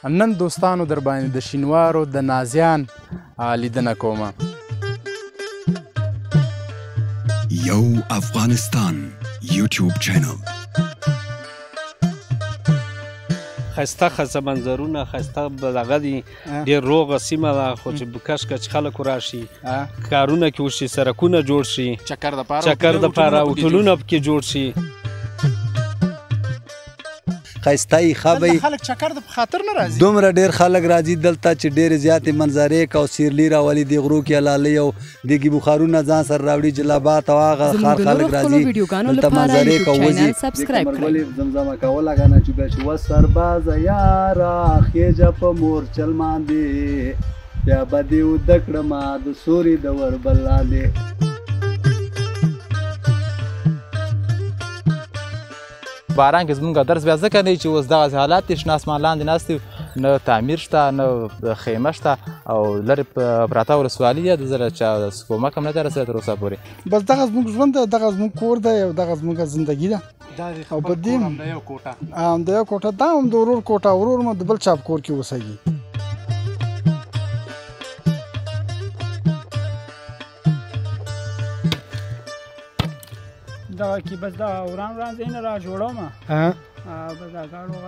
نن دوستانو در باندې د شینوارو د نازیان لیدنه کومه. یو افغانستان یوټیوب چینل. خسته خسته منظرونه خسته دغه دي ډېر روغه سیمه ده خو چې کشکه چې خلک راشي کارونه کې وشي سرکونه جوړ شي چکر دپاره هوټلونه پکې جوړ شي خایستای خابی خلک چکر د خاطر نه راځي دومره ډیر خلک راځي دلته چې ډیر زیاتې منظرې او سیرلی راولي د غرو کې لالي او دګي بخارونه ځان سره راوړي جلابات او هغه خلک راځي دلته منظرې کوي سبسکرایب کړئ زمزمه کوله غنه چې و سرباز یارا خېجه په مور چل باندې بیا بدی و دکړه ما د سوري د ور بلاندې باران کې زمونږ درس بیا ځکه نه چې اوس دغسې حالات دي شنه اسمان لاندې ناست یو نه تعمیر شته نه خیمه شته او لرې پراته ولسوالي ده د زره چا کومک هم نه دی رسېدلی تر اوسه پورې بس دغه زموږ ژوند دی دغه زموږ کور دی او دغه زموږ زندګي ده او په دې همدا یو کوټه دا هم د ورور کوټه ورور مو د بل چا په کور کې اوسېږي دغه کې بس دا وران ځایونه را جوړوم بس دا ګاډو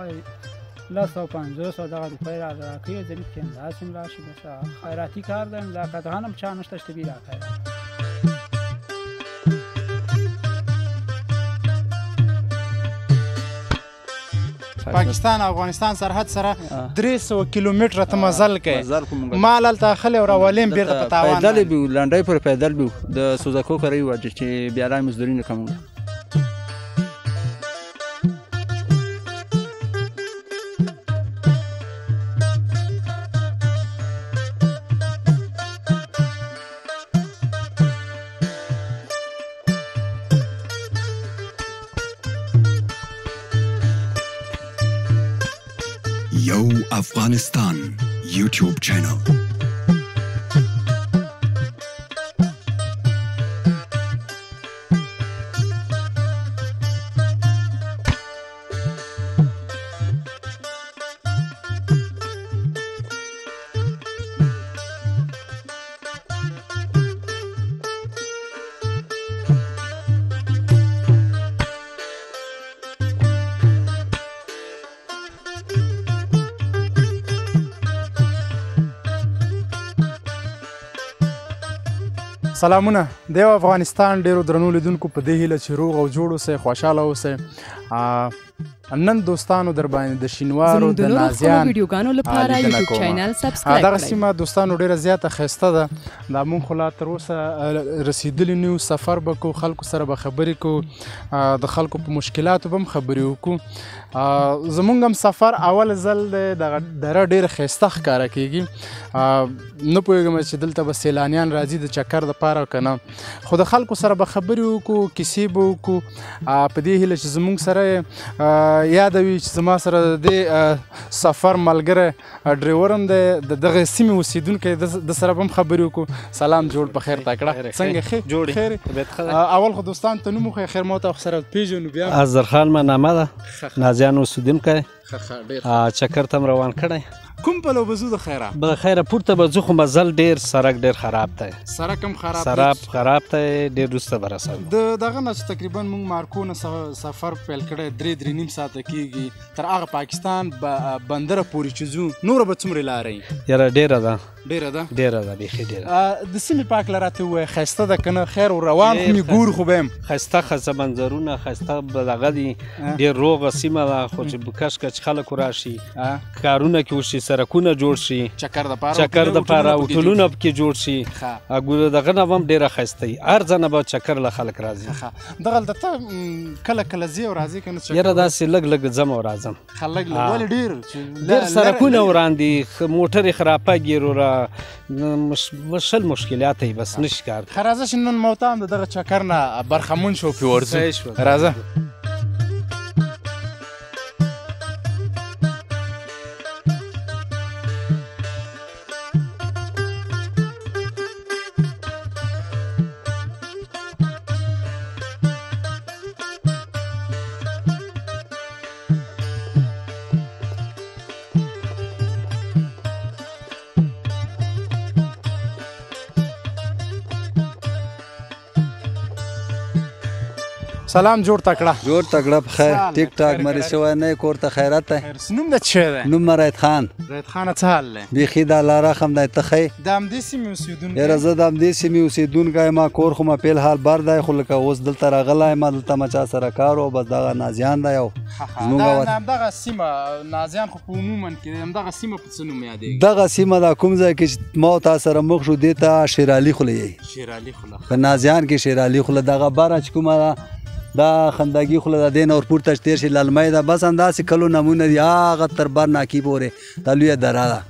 250 دغه روپۍ راکوي ځینې پکې همداسې هم راشي بس خیراتي کار دی دا قطعا هم چا نشته چې طبي راکوي پاکستان او افغانستان سرحد سره 300 کیلومتره ته مزل کوي مال هلته اخلي او راولي هم بېرته په تاوان پیدل بيو لنډۍ پورې پیدل بيو د سوزکو کری و چې بیا را مزدوري نه کوم یو افغانستان یوټیوب چینل. سلامونه د یو افغانستان ډیرو درنو لیدونکو په دې هیله چې روغ او جوړ اوسئ خوشحاله اوسئ نن دوستانو در باندې د شینوارو د نازیان دغه سیمه دوستانو ډیره زیاته ښایسته ده دا مونږ خو لا تر اوسه رسېدلي نه یو سفر به کوو خلکو سره به خبرې کوو د خلکو په مشکلاتو به هم خبرې وکړو زمونږ هم سفر اول ځل دی دغه دره ډیره ښایسته ښکاره کېږي نه پوهېږم چې دلته به سیلانیان راځي د چکر دپاره که نه خو د خلکو سره به خبرې وکړو کیسې به وکړو په دې هیله چې زمونږ سره یادوي چې زما سره د دې سفر ملګری ډریور هم دی د دغه سیمې اوسېدونکی د سره به هم خبرې وکړو سلام جوړ په خیر تکړه څنګه خیر اول خو دوستانو ته نوم وښیه خیر ما ته سره پېژنو بیا ازرخان ما نامه ده نازیان اوسېدونکی چکر ته م روان کړی کوم پلو به ځو د خیره به خیره پورته به ځو خو مزل ډېر سړک ډېر خراب دی سړک هم خراب دی ډېر وروسته به رسوي د دغه نه چې تقریبا موږ مارکو نه سفر پیل کړی 3 نیم ساعته کېږي تر هغه پاکستان بندره پورې چې ځو نوره به څومرې لارې یاره ډېره ده بیخي ډېره د سیمې په هکله راته ووایه ښایسته ده که نه خیر روان خو مې ګورو خو به یم ښایسته ښایسته منظرونه ښایسته دغه دي ډېر روغه سیمه ده خو چې کشکه چې خلک راشي کارونه کې وشي سرکونه جوړ شي چکر دپاره هوټلونه پکې جوړ شي دغه نه هم ډېره ښایسته وي هر ځای نه به چکر له خلک راځي دغه هلته ته کله کله ځې او راځې که نه یاره داسې لږ ځم او راځم ولې ډېر سرکونه وران دي موټرې خرابه وروره شل مشکلات یې بس نشي کار راځه چې نن ما ته هم د دغه چکر نه برخمن شو پرې ورځو راځه سلام جوړ تکړه جوړ تکړه په خیر ټیک ټاک مری شوی نه کور ته خیرات دی نوم د چا دی نوم مرید خان رید خان څه حال دی بیخي دا لاره خم دی ته ښی د همدې سیمې اوسېدونکی یاره زه د همدې سیمې اوسېدونکی ما کور خو ما فیل حال بر دی خو لکه اوس دلته راغلی ما دلته ما چا سره کار و بس دغه نازیان دی او همدغه سیمه نازیان خو په عموما کې همدغه سیمه په څه نوم یادېږي دغه سیمه دا کوم ځای کې ما او تا سره مخ شو دې ته شیرعلي خوله یی شیرعلي خوله په نازیان کې شیرعلي خوله دغه باره چې کومه ده دا خندګي خوله د دې نه ورپورته چې تېر شي للمی ده بس همداسې کلو نمونه دي هغه تر بر ناکي پورې دا لویه دره ده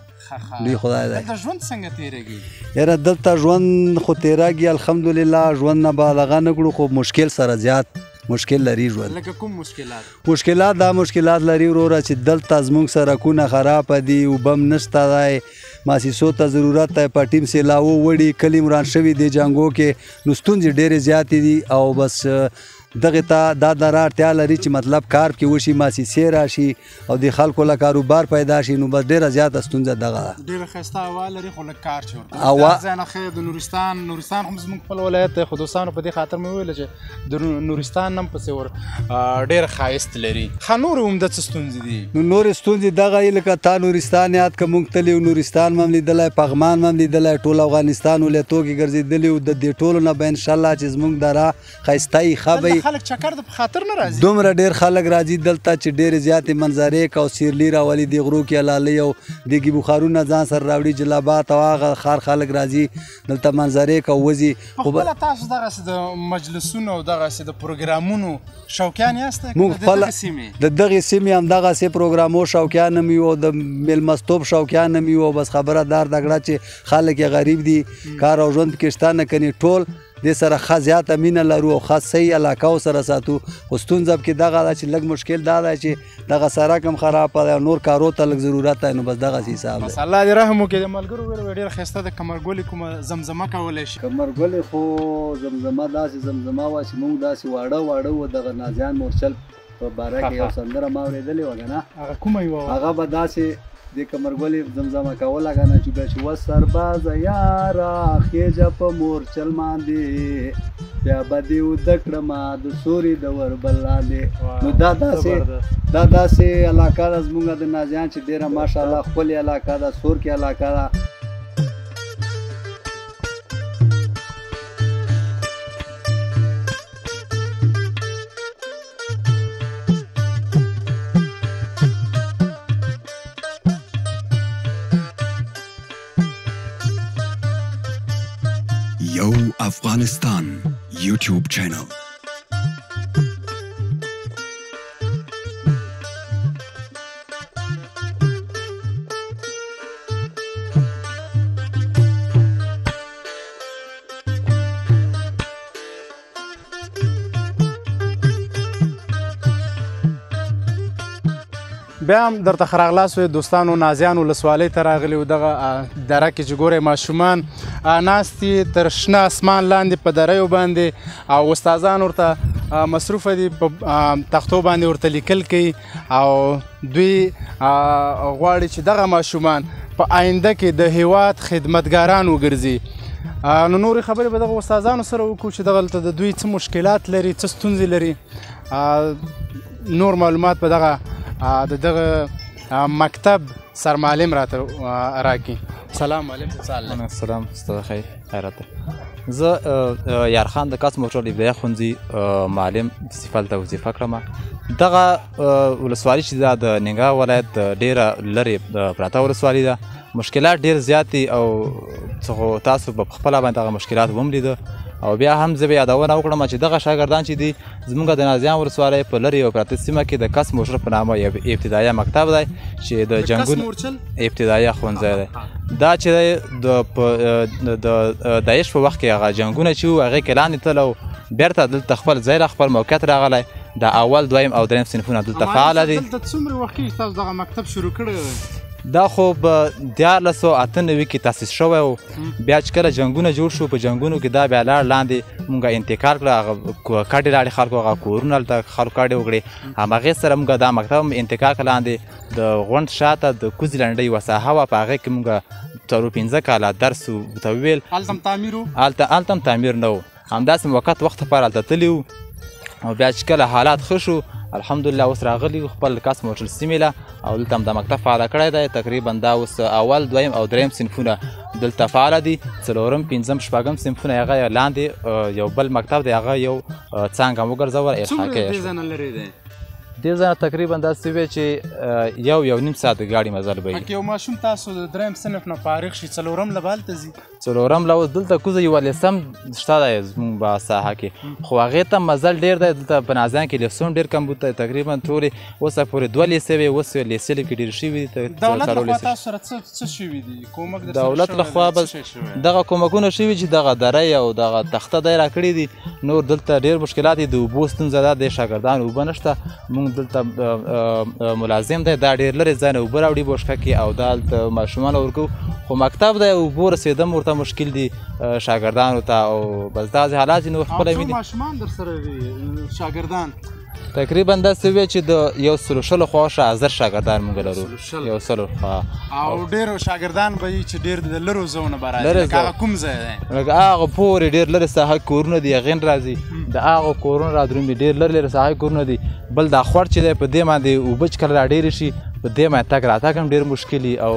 لوی خدای دی دلته ژوند څنګه تېرېږي یاره دلته ژوند خو تېرېږي الحمدلله ژوند نه بالغه نه کړو خو مشکل سره زیات مشکل لري ژوند لکه کوم مشکلات دا مشکلات لري وروره چې دلته زموږ سړکونه خرابه دي اوبه م نشته دی ماسیسو ته ضرورت دی پټیم سیلاو وړي کلي وران شوي دي جنګو کې نو ستونزې ډېرې زیاتې دي او بس دغه ته دا دره اړتیا لري چې مطلب کار کې وشي ماسیسې راشي او د خلکو له کاروبار پیدا شي نو بس ډېره زیاته ستونزه دغه ده ډېره ښایسته هوا لري خو لږ کار چې ورته ځای نه ښه د نورستان هم زموږ خپل ولایت دی خو دوستانو په دې خاطر مې وویله چې د نورستان هم پسې ور ډېر ښایست لري ښه نورې عمده څه ستونزې دي نو نورې ستونزې دغه یې لکه تا نورستان یاد که موږ تللي نورستان م هم لیدلی پغمان م هم لیدلی ټول افغانستان ولیتو کې ګرځېدلي و د دې ټولو نه به انشاءالله چې زموږ دره ښایسته یي ښه به خلک چکر د په خاطر نه راځي دومره ډېر خلک راځي دلته چې ډېرې زیاتې منظرې او سیرلي راولي د غرو کې لالۍ او دیګي بخارونه ځان سره راوړي جلابات او هغه ښار خلک راځي دلته منظرې کو وځي خپله تاسو دغسې د مجلسونو او دغسې د پروګرامونو شوقیان یاست موږ خپله د دغې سیمې همدغسې پروګرامو شوقیان هم یو د میلمستوب شوقیان هم یو بس خبره دار دګړه چې خلک یې غریب دي کار او ژوند پکې شته نه کني ټول دې سره ښه زیاته مینه لرو او ښه صحیح علاقه ورسره ساتو خو ستونزه پکې دغه ده چې لږ مشکل دا ده چې دغه سړک هم خرابه دی او نور کارو ته لږ ضرورت دی نو بس دغسې حساب دی بس الله دې رحم وکړي د ملګرو ویل ډېره ښایسته د کمرګلې کومه زمزمه کولی شي کمرګلې خو زمزمه داسې زمزمه وه چې موږ داسې واړه و دغه نازیان مورچل په باره کې یو سندره ما اورېدلې وه که نه هغه کومه یوه هغه به داسې د کمرګلې زمزمه کوله که نه چې بیا چې و سربازه یاره خېجه په مورچل باندې بیا به دې وده کړمه د سوري د وربل لاندې نو دا داسې علاقه ده زموږ د نازیان چې ډېره ماشاءالله ښکلې علاقه ده سور کې علاقه ده Yo Afghanistan YouTube channel. بیا هم درته ښه راغلاست وې دوستانو نازیان ولسوالۍ ته راغلي وو دغه دره کې چې ګورئ ماشومان ناست دي تر شنه اسمان لاندې په دریو باندې او استادان ورته مصروفه دي په تختو باندې ورته لیکل کوي او دوی غواړي چې دغه ماشومان په آینده کې د هیواد خدمتګاران وګرځي نو نورې خبرې به دغه استادانو سره وکړو چې دغلته د دوی څه مشکلات لري څه ستونزې لري نور معلومات به دغه د دغه مکتب سرمعلم راته راکړي سلام معلم څه حال دی سلام استاد خیر خیرات زه یارخان د کاس موټر ابتدایي ښوونځي معلم صفه ته وظیفه کړم دغه ولسوالي چې دا د ننګرهار ولایت ډېره لرې پراته ولسوالي ده مشکلات ډېر زیات دي او تاسو په خپله باندې دغه مشکلات هم لیده او بیا هم زه به یادونه وکړم چې دغه شاګردان چې دي زموږ د نازیان ولسوالۍ په لرې او پراته سیمه کې د کس موټر په نامه یو ابتدایي مکتب دی چې د جنګونو ابتدایي ښوونځی دی دا چې د داعش په وخت کې هغه جنګونه چې وو هغې کې لاندې تلل او بیرته دلته خپل ځای له خپل موقعیت راغلی د اول دویم او دریم صنفونه دلته فعاله دي دلته څومره وخت کېږي تاسو دغه مکتب شروع کړی دا خو په 1998 کې تاسیس شوی و بیا چې کله جنګونه جوړ شو په جنګونو کې دا بیا لاړ لاندې مونږ انتقال کړه هغه کډې لاړې خلکو هغه کورونه هلته خلکو کډې وکړې همهغې سره مونږ دا مکتب هم انتقال کړه لاندې د غونډ شاته د کوزې لنډۍ یوه ساحه وه په هغې کې مونږ 4-5 کاله درس ورته وویل هلته هم تعمیر و هلته هم تعمیر نه و همداسې موقت وخت لپاره هلته تللي وو او بیا چې کله حالات ښه شو الحمدلله اوس راغلي خپل کس موټر سیمې له او دلته هم د مکتب فعاله کړی دی تقریبا دا اوس اول دویم او دریم صنفونه دلته فعاله دي څلورم پنځم شپږم صنفونه هغه لاندې یو بل مکتب دی هغه یو څانګه وګرځول الحاق یې دې ځای تقریبا داسې وی چې یو نیم ساعت د ګاډي مزل به وي یو ماشوم تاسو د دریم صنف نه فارغ شي څلورم له به هلته ځي څلورم له اوس دلته کوزه یولسم شته دی زموږ په ساحه کې خو هغې ته مزل ډېر دی دلته په نازیان کې لیسون ډېر کم بوت دی تقریبا ټولې اوسه پورې دوه لیسې وې اوس لیسې کې ډېر شوي دي دولت لخوا تاسو سره څه شوي دي کومک دولت لخوا بس دغه کومکونه شوي چې دغه دری او دغه تخته دی راکړي دي نور دلته ډېر مشکلات دي د اوبو ستونزه ده د شاګردانو اوبه نشته موږ دلته ملازم دی دا ډېر لرې ځای نه اوبه راوړي بوشکه کې او دا هلته ماشومانو ورکوو خو مکتب دی اوبو رسېدم ورته مشکل دي شاګردانو ته او بس داسې حالات نو خپله ویني ماشومان در سره وي شاګردان تقریبا داسې وی چې د یو سلو شلو خواشه زر شاګردان موږ لرو یو سلو او ډېر شاګردان به وي چې ډېر د لرو ځایونو به راځي لکه هغه کوم ځای دی لکه هغه پورې ډېر لرې ساحه کورونه دي هغې نه راځي د هغو کورونه را درومي ډېر لرې لرې ساحه کورونه دي بل دا خوړ چې دی په دې باندې اوبه چې کله را ډېرې شي په دې باندې تګ راتګ هم ډېر مشکل وي او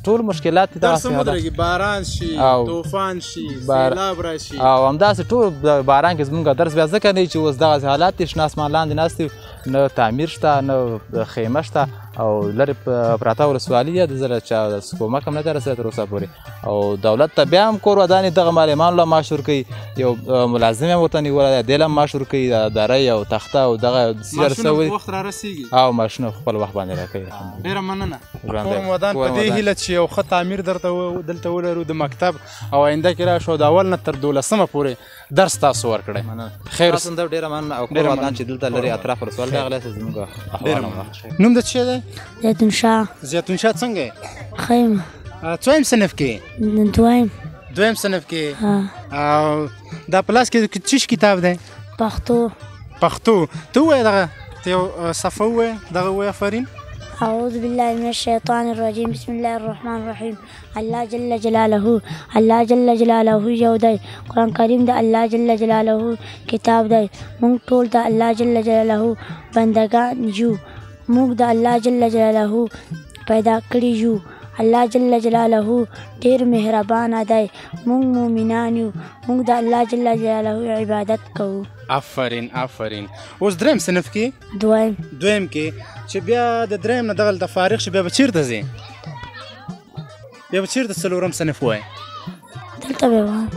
ټول مشکلات دي درس هم ودرېږي باران شي طوفان شي سیلاب راشي او همداسې ټول باران کې زموږ درس بیا ځکه نه چې اوس دغسې حالات دي شنه اسمان لاندې ناست دي نه تعمیر شته نه خیمه شته او لرې پراته ولسوالي ده د زره چا کومک هم نه دی رسېدلی تر اوسه پورې او دولت ته بیا هم کور ودانې دغه معلمانو له معاش ورکوي یو ملازم هم ورته نیولی دی دی له هم معاش ورکوي دری او تخته او دغه ماشونه په وخت را رسېږي او ماشونه خپل وخت باندې راکوي ډېره مننه کور ودان په دې هیله چې یو ښه تعمیر دلته ولرو د مکتب او آینده کې راشو د اول نه تر 12مه پورې درس تاسو ورکړی خیر تاسو هم ډېره مننه او کور ودان چې دلته لرې اطراف ولسوالۍ راغلی زموږ احوال نوم د چی دی زیتون شاه زیتون شاه څنګه یې خیمه څویم صنف کې دویم صنف کې او دا په لاس کې چیش کتاب دی پښتو ته ووایه دغه ته یو صفحه ووایه دغه ووایه آفرین أعوذ بالله من الشيطان الرجيم بسم الله الرحمن الرحيم الله جل جلاله یو دی قرآن کریم د الله جل جلاله کتاب دی موږ ټول د الله جل جلاله بندگان یو موږ د الله جل جلاله پیدا کړي یو الله جل جلاله ډېر مهربانه دی موږ مؤمنان یو موږ د الله جل جلاله عبادت کوو آفرین اوس دریم صنف کې دویم کې چې بیا د دریم نه دغلته فارغ شي بیا به چېرته ځې بیا به چېرته څلورم صنف ووایې دلته به وایم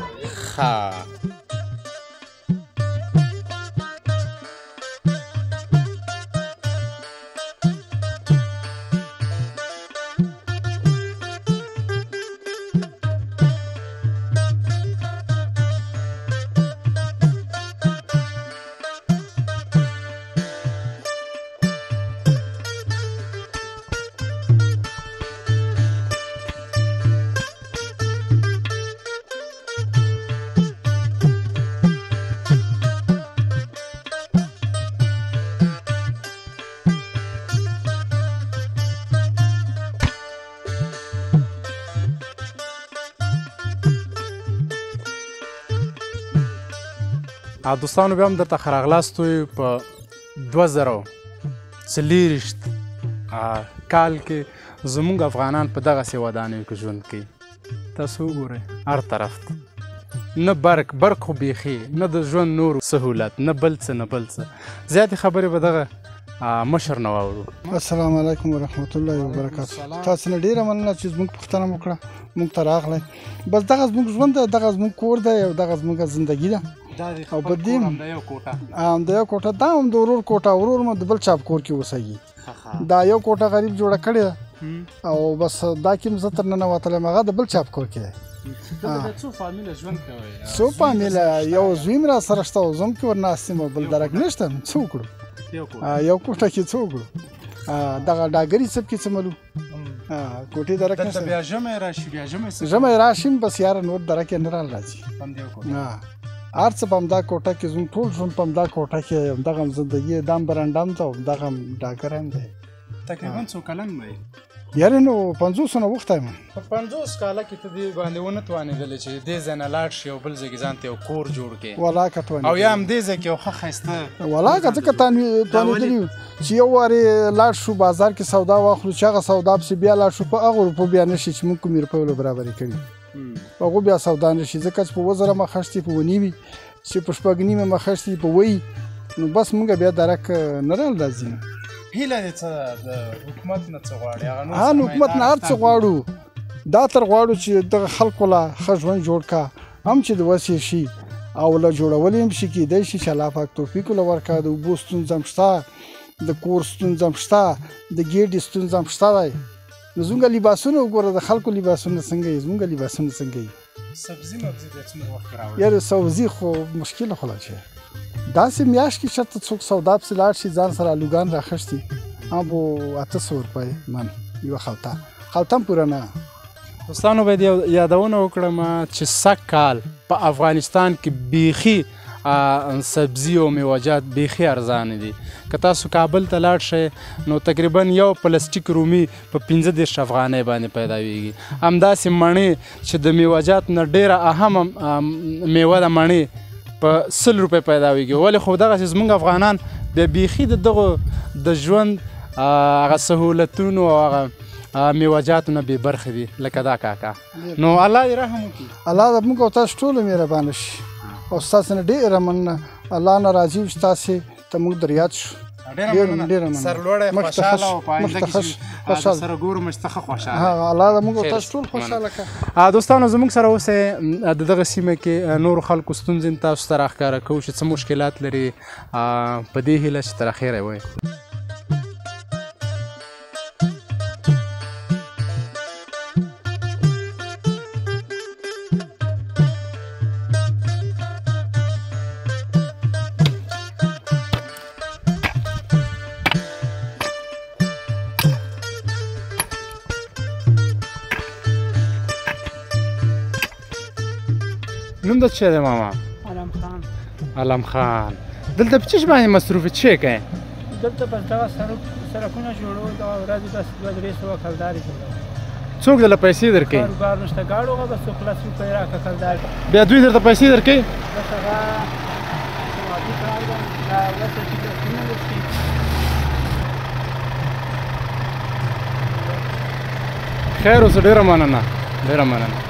ښه دوستانو بیا هم درته ښه راغلاست وي په 2024 کال کې زموږ افغانان په دغسې ودانیو کې ژوند کوي تاسو وګورئ هر طرف ته نه برق خو بیخي نه د ژوند نور سهولت نه بل څه زیاتې خبرې به دغه مشر نه واورو السلام علیکم ورحمت الله وبرکاتو تاسو نه ډېره مننه چې زموږ پوښتنه مو کړه موږ ته راغلی بس دغه زموږ ژوند دی دغه زموږ کور دی او دغه زموږ زندګي ده او په دې هم د یو کوټه دا هم د ورور کوټه ورور مو د بل چاپ کور کې اوسېږي دا یو کوټه غریب جوړه کړې ده او بس دا کې زه تر ننوتلم هغه د بل چاپ کور کې دی څو فامیله ژوند کوئ څو فامیله یو زوی م را سره شته او زه هم کې ورناست یم او بل درک نشته څه وکړو یو کوټه کې څه وکړو دغه ډاګري صاحب کې څه ملو کوټې درک نشته بیا ژمی راشي بس یاره نور درک یې نه راځي هر څه په همدا کوټه کې زموږ ټول ژوند په همدا کوټه کې همدغه زندګي دا هم برنډه هم ده او همدغه هم ډاګر هم دی تقریبا څو کلن به یاره نو 50 نه وخت یم په 50 کاله کې ته دې باندې ونه توانېدلې چې دې ځای نه لاړ شي او بل ځای کې ځان ته یو کور جوړ کړې ولا که توانېدلې او یا هم دې ځای کې یو ښه ښایسته ولا که ځکه توانېدلي یو چې یو وارې لاړ شو بازار کې سودا واخلو چې هغه سودا پسې بیا لاړ شو په هغه روپو بیا نه شي چې موږ کومې روپۍ له برابرې کړي هغو بیا سودا نه شي ځکه چې په 2000 مخه شتي په 9 چې په 9 مخه شتي په 1 نو بس موږ بیا درک نه راځي هیله دې څه د حکومت نه څه غواړي هغه حکومت نه هر څه غواړو دا تر غواړو چې دغه خلکو له ښه ژوند جوړ کا هم چې د وسې شي او له جوړول هم شي کېدای شي چې الله پاک توفیق له ورکړي د اوبو ستونزه هم شته د کور ستونزه هم شته د ګېډې ستونزه هم شته دی نو زموږ لباسونه وګوره د خلکو لباسونه څنګه یي زموږ لباسونه څنګه یي سبزي مبزي بیا څومره وخت کې راوړي یاره سبزي خو مشکله خو لا چې داسې میاشت کې چېرته څوک سودا پسې لاړ شي ځان سره الوګان راخښتي ابو 800 روپۍ من یوه خلطه هم پوره نه دوستانو باید یادونه وکړم چې سږ کال په افغانستان کې بیخي سبزي او میوجات بیخي ارزانه دي که تاسو کابل ته لاړ شئ نو تقریبا یو پلاستیک رومي په 15 افغانۍ باندې پیداویږي همداسې مڼې چې د میوجات نه ډیره اهمه میوه ده مڼې په 100 روپۍ پیداویږي ولې خو دغسې زموږ افغانان بیا بیخي د دغو د ژوند هغه سهولتونو او هغه میوجاتو نه بې برخې دي لکه دا کاکا نو الله دې رحم وکړي الله د موږ او تاسو ټولو مهربانه شي او ستاسو نه ډېره مننه الله نه راضي وي ستاسې ته موږ در یاد شو ډېره مننه سرلوړی خوشحاله او په آینده کې چې سره ګورو موږ څخه خوشحاله الله د موږ او تاسو ټول خوشحاله کړه دوستانو زموږ سره اوسئ د دغه سیمه کې نورو خلکو ستونزې تاسو ته راښکاره کوو چې څه مشکلات لري په دې هیله چې تر اخره وایي نوم د چا دی ماما علم خان دلته په څه باندې مصروف څه کوې دلته بس دغه سړکونه جوړول دغه ورځې بس 200 کلدارې جوړول څوک دله پیسې درکوي کاروبار نشته ګاډو هغه بس 100 روپۍ راکړه کلدارې بیا دوی درته پیسې درکوي بس هغه سماجي کار ده دا ورته چې څنګه وشي خیر اوس ډېره مننه ډېره مننه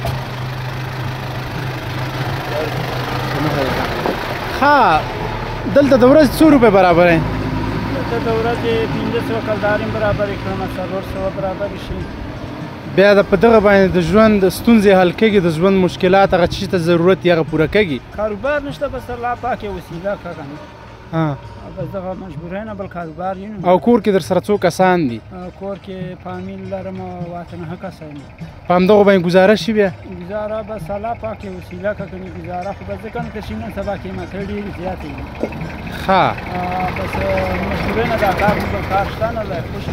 ها دلته د ورځې څو روپۍ برابرې دلته د ورځې 1500 کلدارې برابرې کړم 400 برابرې شي بیا په دغه باندې د ژوند ستونزې حل کېږي د ژوند مشکلات هغه چې ته ضرورت یې هغه پوره کېږي کاروبار نشته بس الله پاک یې وسیله کړه کنه بس دغه مجبورۍ نه بل کاروبار یې او کور کې در سره څو کسان دي کور کې فامیل لرم او اته 9 کسان دي په همدغو باندې ګزاره شي بیا ګزاره بس الله پاک یې وسیله کړه کنه ګزاره خو بس ځکه که شي نن سبا قیمتۍ ډېرې زیاتې دي ښه بس مجبورۍ نه دا کار بل کار شته نه دی خوش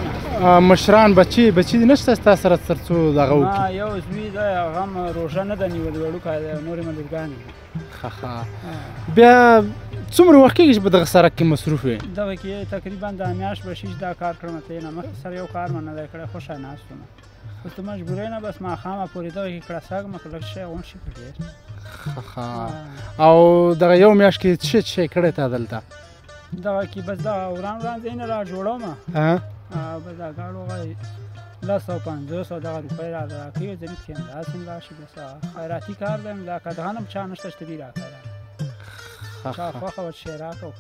نه مشران بچي دي نشته ستا سره تر څو دغه وکړي یو زوی دی هغه هم روژه نه ده نیولې وړوکی دی نورې ملګرګانې دي ښه بیا څومره وخت کېږي چې په دغه سړک کې مصروف وې دغه کې تقریبا دا میاشت به شي چې دا کار کړم ته نه مخکې سره یو کار مې نه دی کړی خوښه ناست وم اوس ته مجبورۍ نه بس ماښامه پورې دغه کې کړساږم که لږ شی غونډ شي په ډېر او دغه یو میاشت کې څه شی کړی تا دلته دغه کې بس دغه وران ځایونه را جوړوم بس دا ګاډو هغه 250 دغه روپۍ راکوي ځینې کې همداسې هم راشي بس خیراتي کار دی دا که دغه نه هم چا نشته چې دې راکړی چا خوښه ورته شی راکړو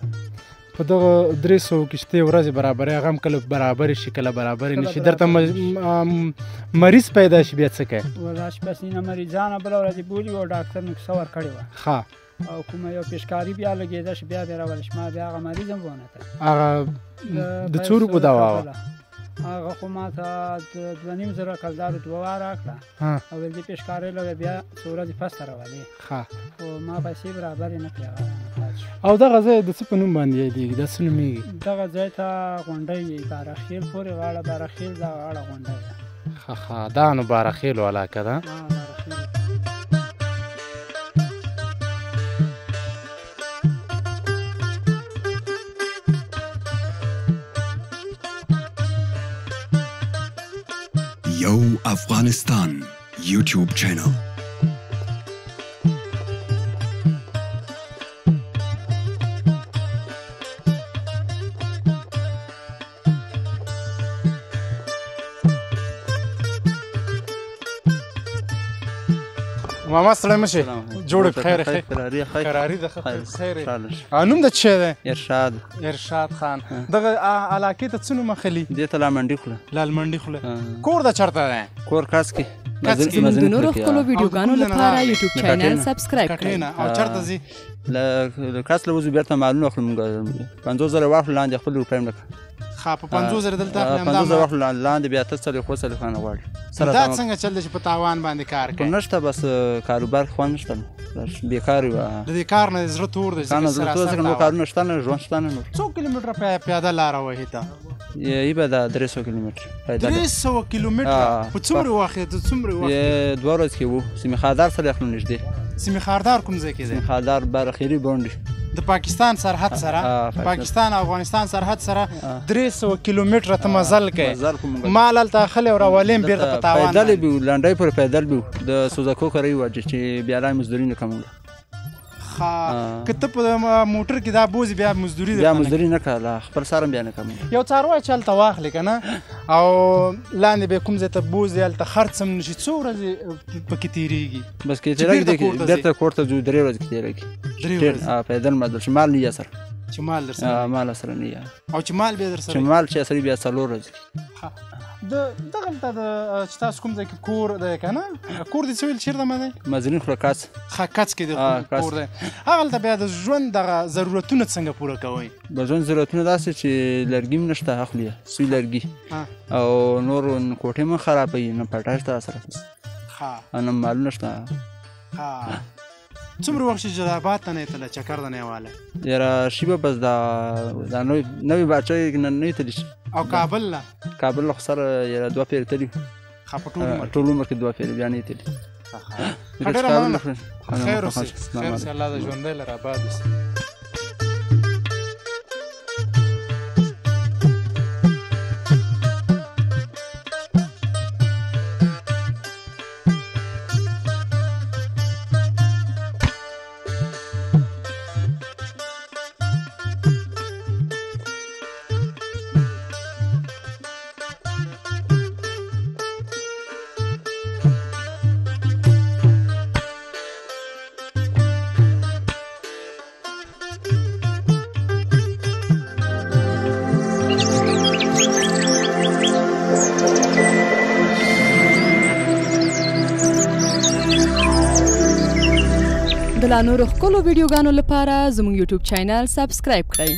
په دغه 300 کې شتې ورځې برابرې هغه هم کله برابرې شي کله برابرې نه شي درته مریض پیدا شي بیا څه کوې راشي بس نه مریضانه بله ورځ یې بولي او ډاکټر نسخه ورکړې وه او کومه یو پیشکاري بیا لګېده چې بیا دې راولی شي ما بیا هغه مریض هم ونه ته هغه د څو روپو دوا وه هغه خو ما ته 2,500 کلدارو دوا راکړه او ویل دې پیشکارۍ له بیا څو ورځې پس ته راولې خو ما پیسې برابرې نه کړې او دغه ځای د څه په نوم باندې یادېږي دا څه نومېږي دغه ځای ته غونډۍ بارخیل پورې غاړه بارخیل دا غاړه غونډۍ ده ښه دا نو بارخیلو علاقه ده یو افغانستان یوټیوب چینل. ماما ستړی مه شې جوړې په خیر قراري ده خیر نوم د څه دی؟ ارشاد خان. دغه علاقې ته څه نوم اخلي؟ دې ته لالمنډي خوله. لالمنډي خوله. کور د چېرته دی؟ کور کاس کې. زموږ د نورو ښکلو ویډیوګانو لپاره یوټیوب چینل سبسکرایب کړئ. او چېرته ځي؟ له کاس له وځو بېرته مالونه اخلو موږ 50,000 واخلو لاندې خپل روپۍ مړه کړه. ښه په 50,000 دلته اخلي 50,000 واخلو لاندې بیا ته څلوېښت څلوېښت غواړي. دا څنګه چل دی چې په تاوان باندې کار کوي؟ نشته بس کاروبار خوند نشته بیکار یو. د دې کار نه زړه تور دی ځکه نور کارونه شته نه ژوند شته نه. نور څو کیلومتره پیاده لاره وهي ته؟ یې به دا 300 کیلومتره. 300 کیلومتره په څومره وخت؟ څومره وخت؟ 2 ورځې کې وو. سیمې خاردار سره اخلو نږدې. سیمې خاردار کوم ځای کې دی؟ سیمې خاردار برخیري بونډي د پاکستان سرحد سره پاکستان او افغانستان سرحد سره 300 کیلومتره ته مزل کوي. مال هلته اخلي او راولي بیرته په تاوان پیدل به لنډۍ پورې پیدل به د سوزکو کاری وجه چې بیا لا مزدوري نه کومه. که ته په موټر کې دا بوزي بیا مزدوري بیا مزدوري نه کوله خپل سره بیا نه کوم. یو څاروی چې هلته واخلې که نه او لاندې به کوم ځای ته بوزي هلته خرڅ هم نه شي څو ورځې پکې تېرېږي؟ بس کې تېرېږي بېرته کور ته ځو 3 ورځې کې تېرېږي. پیدل مزل چې مال نه یې سره چې مال در سره مال سره نه یې او چې مال بیا در سره چې مال چې سره بیا 4 ورځې دغلته چې تاسو کوم ځای کې کور دی که نه کور دې څه ویل چېرته مه دی؟ مزرین خوله کاڅ کاڅ کې د کور دی. هغلته بیا د ژوند دغه ضرورتونه څنګه پوره کوئ؟ د ژوند ضرورتونه داسې چې لرګي هم نشته اخلي سوی لرګي او نور کوټې هم خرابوي نه پټا شته سره نه مالونه شته. څومره وخت چې جلالاباد ته نه تللی چکر ته نه یې والی؟ یاره شي به بس دا نوې باچه نه یې تللی شي. او کابل له؟ کابل له خو سره یاره 2 پیرې تلي ټول عمر کې 2 پیرې بیا نه یې تلي. ډېره مننه. خیر اوسې الله د ژوندی لره آباد اوسې. د لا نورو ښکلو ویډیوګانو لپاره زموږ یوټیوب چینل سبسکرایب کړئ.